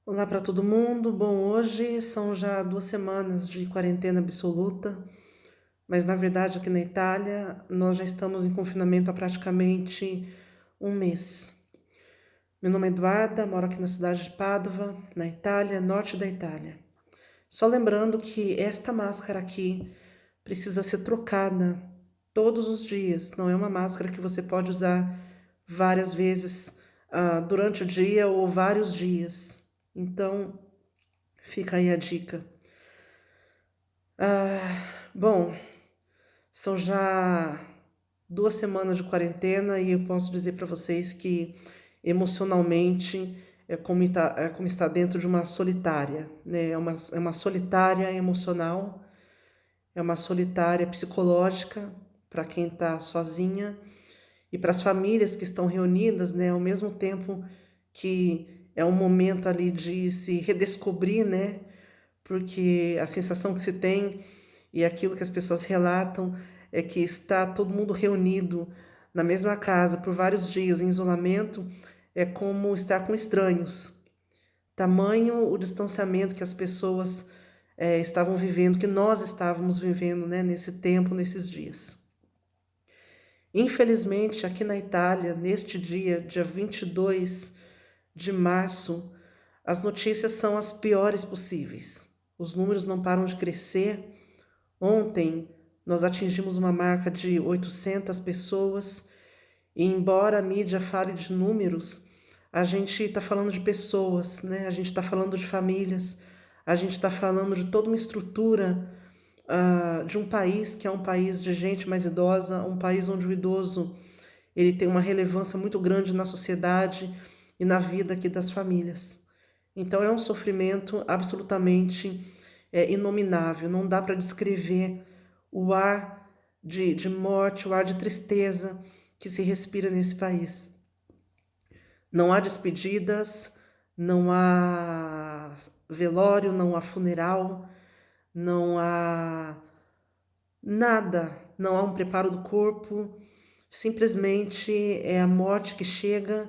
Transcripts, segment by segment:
Olá para todo mundo. Bom, hoje são já 2 semanas de quarentena absoluta, mas na verdade aqui na Itália nós já estamos em confinamento há praticamente um mês. Meu nome é Eduarda, moro aqui na cidade de Padova, na Itália, norte da Itália. Só lembrando que esta máscara aqui precisa ser trocada todos os dias. Não é uma máscara que você pode usar várias vezes durante o dia ou vários dias. Então, fica aí a dica. Bom, são já 2 semanas de quarentena e eu posso dizer para vocês que emocionalmente é como estar dentro de uma solitária, né? É uma solitária emocional, é uma solitária psicológica para quem está sozinha e para as famílias que estão reunidas, né? Ao mesmo tempo que é um momento ali de se redescobrir, né? Porque a sensação que se tem e aquilo que as pessoas relatam é que está todo mundo reunido na mesma casa por vários dias em isolamento é como estar com estranhos. Tamanho o distanciamento que as pessoas estavam vivendo, que nós estávamos vivendo, né, nesse tempo, nesses dias. Infelizmente, aqui na Itália, neste dia 22 de março, as notícias são as piores possíveis. Os números não param de crescer. Ontem nós atingimos uma marca de 800 pessoas e embora a mídia fale de números, a gente está falando de pessoas, né? A gente está falando de famílias, a gente está falando de toda uma estrutura de um país que é um país de gente mais idosa, um país onde o idoso ele tem uma relevância muito grande na sociedade e na vida aqui das famílias. Então é um sofrimento absolutamente inominável, não dá para descrever o ar de morte, o ar de tristeza que se respira nesse país. Não há despedidas, não há velório, não há funeral, não há nada, não há um preparo do corpo, simplesmente é a morte que chega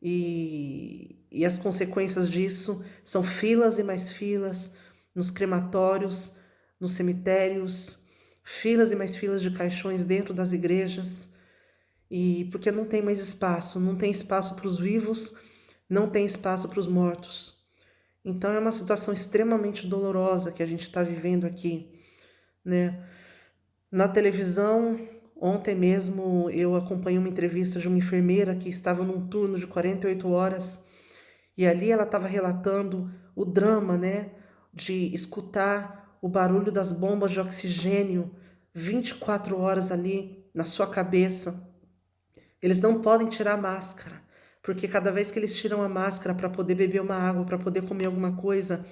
e as consequências disso são filas e mais filas nos crematórios, nos cemitérios, filas e mais filas de caixões dentro das igrejas, e porque não tem mais espaço, não tem espaço para os vivos, não tem espaço para os mortos. Então é uma situação extremamente dolorosa que a gente está vivendo aqui, né? Na televisão, ontem mesmo eu acompanhei uma entrevista de uma enfermeira que estava num turno de 48 horas e ali ela estava relatando o drama, né, de escutar o barulho das bombas de oxigênio 24 horas ali na sua cabeça. Eles não podem tirar a máscara, porque cada vez que eles tiram a máscara para poder beber uma água, para poder comer alguma coisa,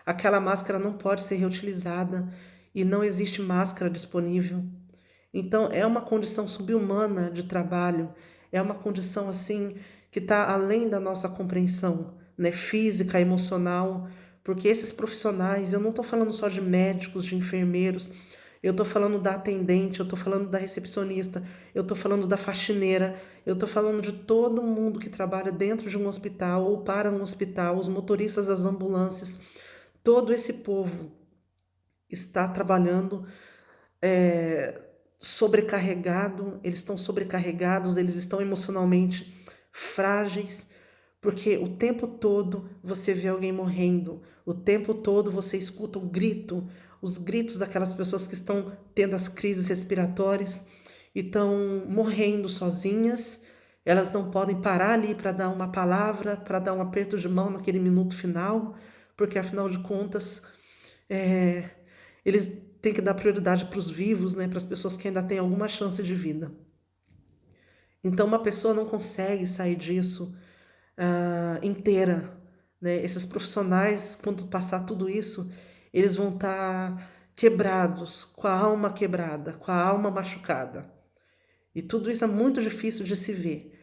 aquela máscara não pode ser reutilizada e não existe máscara disponível. Então é uma condição subhumana de trabalho, é uma condição assim que está além da nossa compreensão, né, física, emocional, porque esses profissionais, eu não estou falando só de médicos, de enfermeiros, eu estou falando da atendente, eu estou falando da recepcionista, eu estou falando da faxineira, eu estou falando de todo mundo que trabalha dentro de um hospital ou para um hospital, os motoristas das ambulâncias, todo esse povo está trabalhando sobrecarregado, eles estão sobrecarregados, eles estão emocionalmente frágeis, porque o tempo todo você vê alguém morrendo, o tempo todo você escuta o grito, os gritos daquelas pessoas que estão tendo as crises respiratórias e estão morrendo sozinhas, elas não podem parar ali para dar uma palavra, para dar um aperto de mão naquele minuto final, porque afinal de contas é, eles têm que dar prioridade para os vivos, né, para as pessoas que ainda têm alguma chance de vida. Então, uma pessoa não consegue sair disso inteira, né? Esses profissionais, quando passar tudo isso, eles vão estar quebrados, com a alma quebrada, com a alma machucada. E tudo isso é muito difícil de se ver.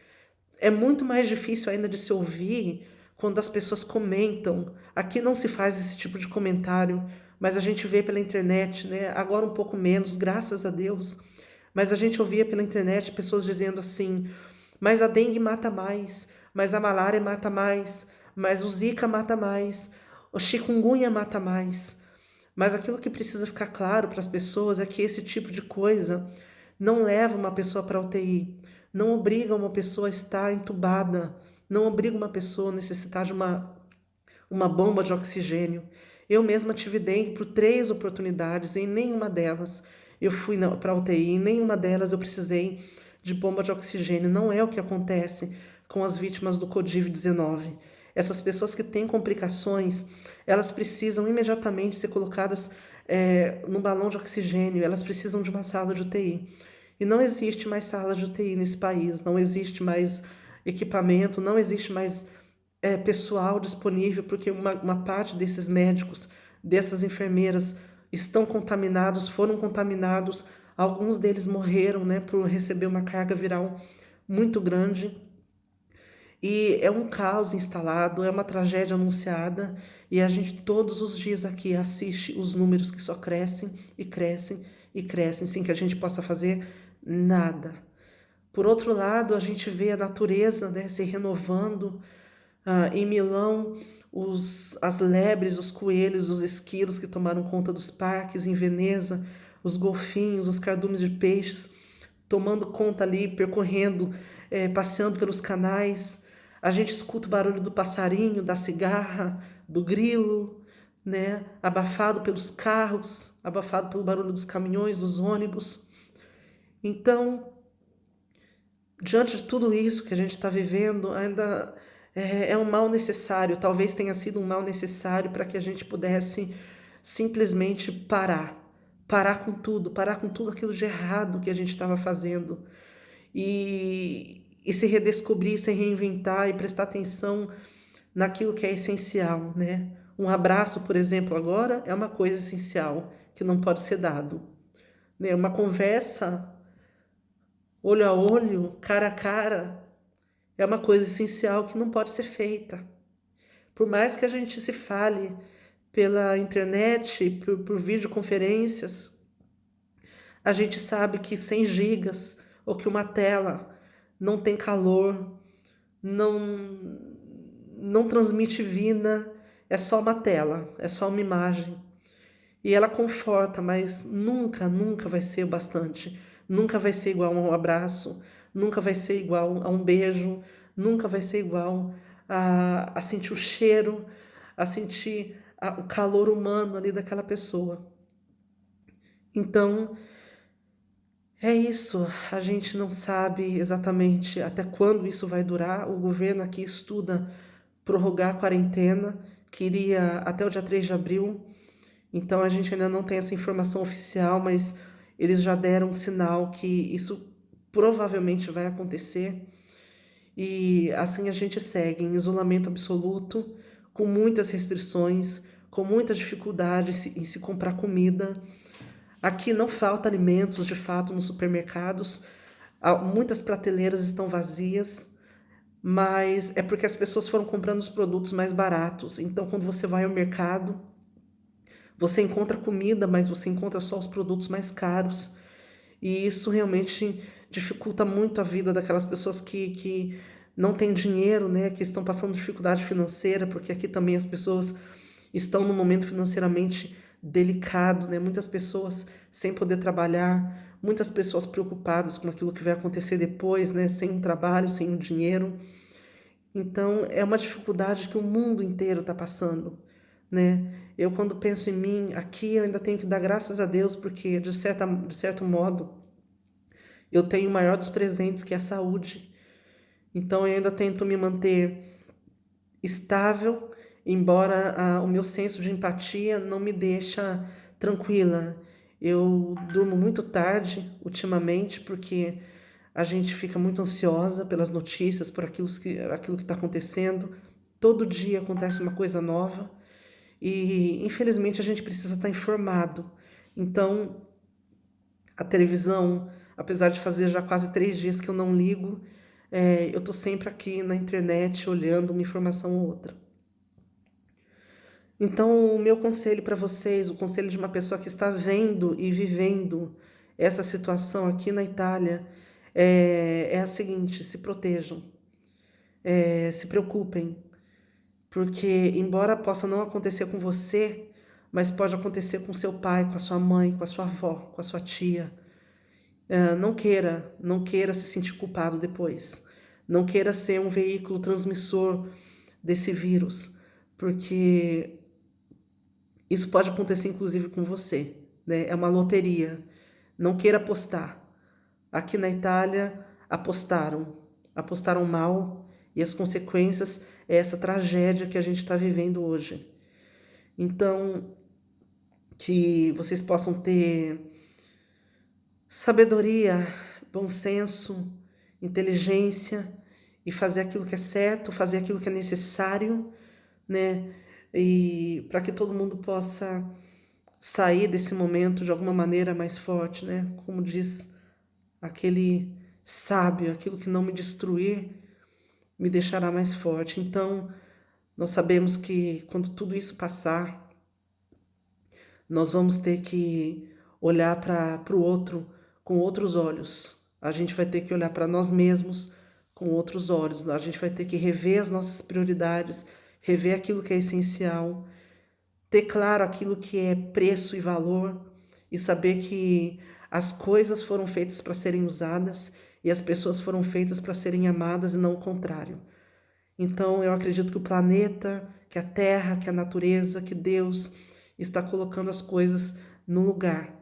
É muito mais difícil ainda de se ouvir quando as pessoas comentam. Aqui não se faz esse tipo de comentário, mas a gente vê pela internet, né? Agora um pouco menos, graças a Deus. Mas a gente ouvia pela internet pessoas dizendo assim: mas a dengue mata mais, mas a malária mata mais, mas o Zika mata mais, o chikungunya mata mais. Mas aquilo que precisa ficar claro para as pessoas é que esse tipo de coisa não leva uma pessoa para a UTI, não obriga uma pessoa a estar entubada, não obriga uma pessoa a necessitar de uma bomba de oxigênio. Eu mesma tive dengue por 3 oportunidades, em nenhuma delas eu fui para a UTI, em nenhuma delas eu precisei de bomba de oxigênio. Não é o que acontece com as vítimas do Covid-19. Essas pessoas que têm complicações, elas precisam imediatamente ser colocadas num balão de oxigênio, elas precisam de uma sala de UTI. E não existe mais sala de UTI nesse país, não existe mais equipamento, não existe mais pessoal disponível, porque uma parte desses médicos, dessas enfermeiras, estão contaminados, foram contaminados, alguns deles morreram, né, por receber uma carga viral muito grande. E é um caos instalado, é uma tragédia anunciada, e a gente todos os dias aqui assiste os números que só crescem e crescem e crescem, sem que a gente possa fazer nada. Por outro lado, a gente vê a natureza, né, se renovando. Em Milão, as lebres, os coelhos, os esquilos que tomaram conta dos parques. Em Veneza, os golfinhos, os cardumes de peixes tomando conta ali, percorrendo, passeando pelos canais. A gente escuta o barulho do passarinho, da cigarra, do grilo, né? Abafado pelos carros, abafado pelo barulho dos caminhões, dos ônibus. Então, diante de tudo isso que a gente está vivendo, ainda é um mal necessário. Talvez tenha sido um mal necessário para que a gente pudesse simplesmente parar com tudo aquilo de errado que a gente estava fazendo e se redescobrir, se reinventar e prestar atenção naquilo que é essencial, né? Um abraço, por exemplo, agora é uma coisa essencial que não pode ser dado, né? Uma conversa olho a olho, cara a cara, é uma coisa essencial que não pode ser feita. Por mais que a gente se fale pela internet, por videoconferências, a gente sabe que 100 gigas ou que uma tela não tem calor, não, não transmite vida, é só uma tela, é só uma imagem. E ela conforta, mas nunca, nunca vai ser o bastante. Nunca vai ser igual a um abraço, nunca vai ser igual a um beijo, nunca vai ser igual a sentir o cheiro, a sentir o calor humano ali daquela pessoa. Então, é isso. A gente não sabe exatamente até quando isso vai durar. O governo aqui estuda prorrogar a quarentena, que iria até o dia 3 de abril. Então a gente ainda não tem essa informação oficial, mas eles já deram um sinal que isso provavelmente vai acontecer. E assim a gente segue em isolamento absoluto, com muitas restrições, com muita dificuldade em se comprar comida. Aqui não falta alimentos, de fato, nos supermercados. Muitas prateleiras estão vazias, mas é porque as pessoas foram comprando os produtos mais baratos. Então, quando você vai ao mercado, você encontra comida, mas você encontra só os produtos mais caros. E isso realmente dificulta muito a vida daquelas pessoas que não têm dinheiro, né? Que estão passando dificuldade financeira, porque aqui também as pessoas estão num momento financeiramente delicado, né? Muitas pessoas sem poder trabalhar, muitas pessoas preocupadas com aquilo que vai acontecer depois, né? Sem um trabalho, sem um dinheiro. Então, é uma dificuldade que o mundo inteiro está passando, né? Eu, quando penso em mim, aqui eu ainda tenho que dar graças a Deus, porque, de certo modo, eu tenho o maior dos presentes, que é a saúde. Então, eu ainda tento me manter estável, embora o meu senso de empatia não me deixa tranquila. Eu durmo muito tarde ultimamente, porque a gente fica muito ansiosa pelas notícias, por aquilo que está acontecendo. Todo dia acontece uma coisa nova e, infelizmente, a gente precisa estar informado. Então, a televisão, apesar de fazer já quase 3 dias que eu não ligo, eu estou sempre aqui na internet olhando uma informação ou outra. Então, o meu conselho para vocês, o conselho de uma pessoa que está vendo e vivendo essa situação aqui na Itália, é a seguinte: se protejam, se preocupem, porque embora possa não acontecer com você, mas pode acontecer com seu pai, com a sua mãe, com a sua avó, com a sua tia. Não queira se sentir culpado depois. Não queira ser um veículo transmissor desse vírus, porque isso pode acontecer inclusive com você, né? É uma loteria. Não queira apostar. Aqui na Itália, apostaram mal, e as consequências é essa tragédia que a gente está vivendo hoje. Então, que vocês possam ter sabedoria, bom senso, inteligência e fazer aquilo que é certo, fazer aquilo que é necessário, né? E para que todo mundo possa sair desse momento de alguma maneira mais forte, né? Como diz aquele sábio, aquilo que não me destruir me deixará mais forte. Então, nós sabemos que quando tudo isso passar, nós vamos ter que olhar para o outro com outros olhos. A gente vai ter que olhar para nós mesmos com outros olhos. A gente vai ter que rever as nossas prioridades, rever aquilo que é essencial, ter claro aquilo que é preço e valor e saber que as coisas foram feitas para serem usadas e as pessoas foram feitas para serem amadas e não o contrário. Então, eu acredito que o planeta, que a Terra, que a natureza, que Deus está colocando as coisas no lugar.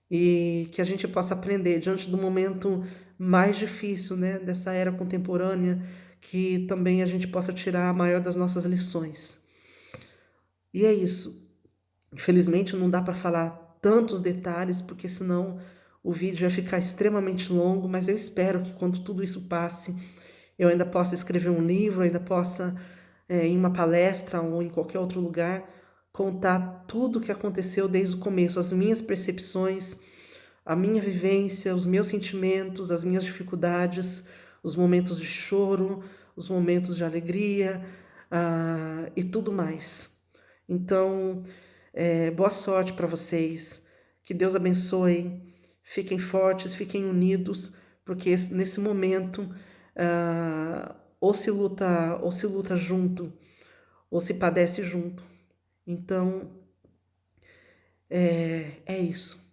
E que a gente possa aprender diante do momento mais difícil, né, dessa era contemporânea, que também a gente possa tirar a maior das nossas lições. E é isso. Infelizmente não dá para falar tantos detalhes, porque senão o vídeo vai ficar extremamente longo, mas eu espero que quando tudo isso passe, eu ainda possa escrever um livro, ainda possa, em uma palestra ou em qualquer outro lugar, contar tudo o que aconteceu desde o começo, as minhas percepções, a minha vivência, os meus sentimentos, as minhas dificuldades, os momentos de choro, os momentos de alegria, e tudo mais. Então, boa sorte para vocês, que Deus abençoe, fiquem fortes, fiquem unidos, porque nesse momento ou se luta junto, ou se padece junto. Então, é isso.